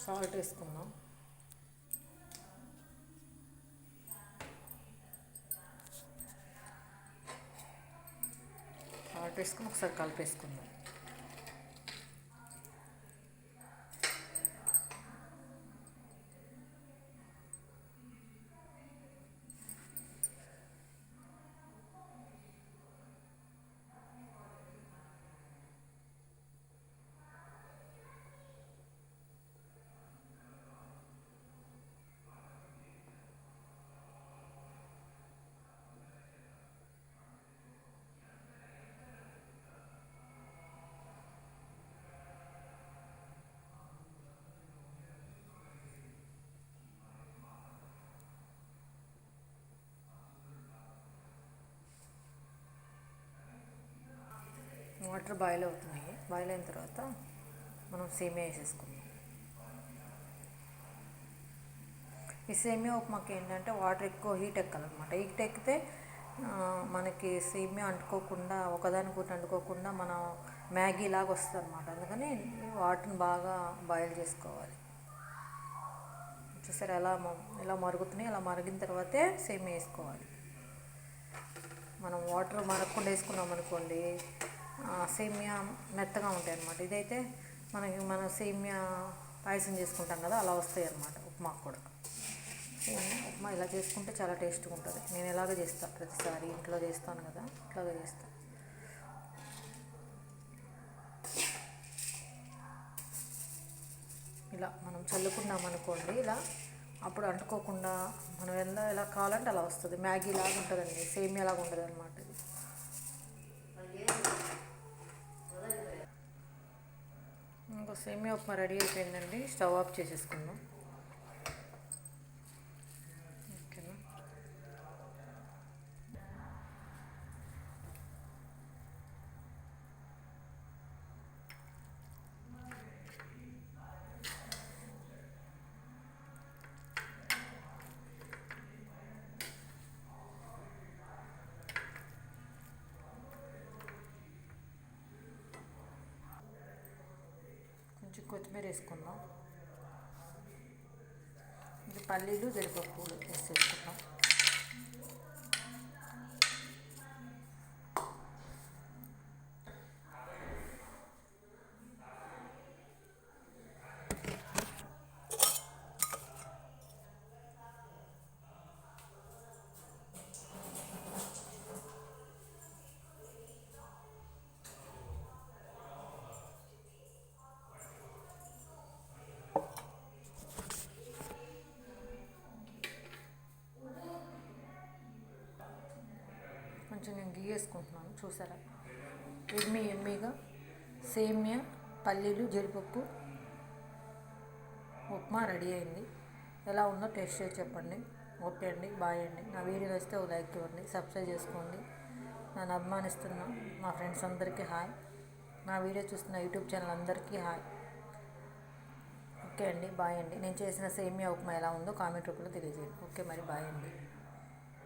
Salt వేసుకుందాం. Salt వేసుకుని ఒకసారి కలిపేసుకుందాం. వాటర్ బాయిల్ అవుతున్నాయి. బాయిల్ అయిన తర్వాత మనం సేమియా వేసేసుకుందాం. ఈ సేమియా ఉప్మాకి ఏంటంటే వాటర్ ఎక్కువ హీట్ ఎక్కాలన్నమాట. హీట్ ఎక్కితే మనకి సేమియా అంటుకోకుండా, ఒకదానికొకటి అంటుకోకుండా మనం మ్యాగీ లాగా వస్తుంది అన్నమాట. అందుకని వాటర్ని బాగా బాయిల్ చేసుకోవాలి. చూసారు ఎలా మరుగుతున్నాయి. అలా మరిగిన తర్వాతే సేమియా వేసుకోవాలి. మనం వాటర్ మరగకుండా వేసుకున్నాం అనుకోండి, సేమియా మెత్తగా ఉంటాయి అన్నమాట. ఇదైతే మనం సేమియా పాయసం చేసుకుంటాం కదా, అలా వస్తాయి అన్నమాట ఉప్మాకు కూడా. సేమియా ఉప్మా ఇలా చేసుకుంటే చాలా టేస్ట్గా ఉంటుంది. నేను ఎలాగ చేస్తాను, ప్రతిసారి ఇంట్లో చేస్తాను కదా, ఇట్లాగే చేస్తాను. ఇలా మనం చల్లుకున్నాం అనుకోండి, ఇలా అప్పుడు అంటుకోకుండా మనం ఎలా కావాలంటే అలా వస్తుంది. మ్యాగీ లాగా ఉంటుందండి, సేమియా లాగా ఉంటుంది అనమాట. ఇంకా సేమియా ఉప్మా రెడీ అయిపోయిందండి. స్టవ్ ఆఫ్ చేసేసుకుందాం. ఓకేనా. కొంచెం కొత్తిమీర వేసుకుందాం. ఇది పల్లీలు జీడిపప్పు వేసేసుకుందాం. కొంచెం నేను గీ వేసుకుంటున్నాను. చూసారా, ఎమ్మీగా సేమియా పల్లీలు జీడిపప్పు ఉప్మా రెడీ అయింది. ఎలా ఉందో టేస్ట్ చేసి చెప్పండి. ఓకే అండి, బాయ్ అండి. నా వీడియో నచ్చితే ఒక లైక్ ఇవ్వండి, సబ్స్క్రైబ్ చేసుకోండి. నన్ను అభిమానిస్తున్న మా ఫ్రెండ్స్ అందరికీ హాయ్. నా వీడియో చూస్తున్న యూట్యూబ్ ఛానల్ అందరికీ హాయ్. ఓకే అండి, బాయ్ అండి. నేను చేసిన సేమియా ఉప్మా ఎలా ఉందో కామెంట్ రూపంలో తెలియజేయండి. ఓకే మరి, బాయ్ అండి.